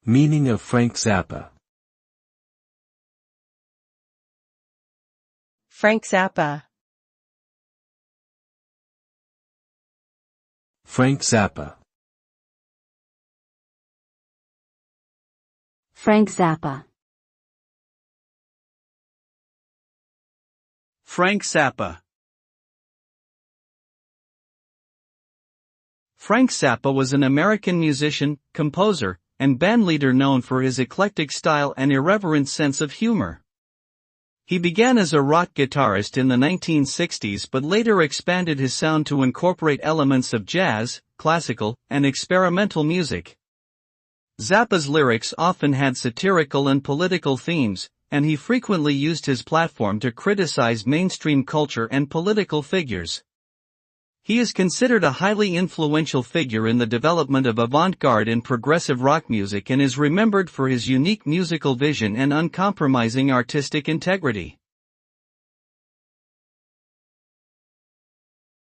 Meaning of Frank Zappa. Frank Zappa. Frank Zappa. Frank Zappa. Frank Zappa. Frank Zappa was an American musician, composer, and bandleader known for his eclectic style and irreverent sense of humor. He began as a rock guitarist in the 1960s but later expanded his sound to incorporate elements of jazz, classical, and experimental music. Zappa's lyrics often had satirical and political themes, and he frequently used his platform to criticize mainstream culture and political figures. He is considered a highly influential figure in the development of avant-garde and progressive rock music and is remembered for his unique musical vision and uncompromising artistic integrity.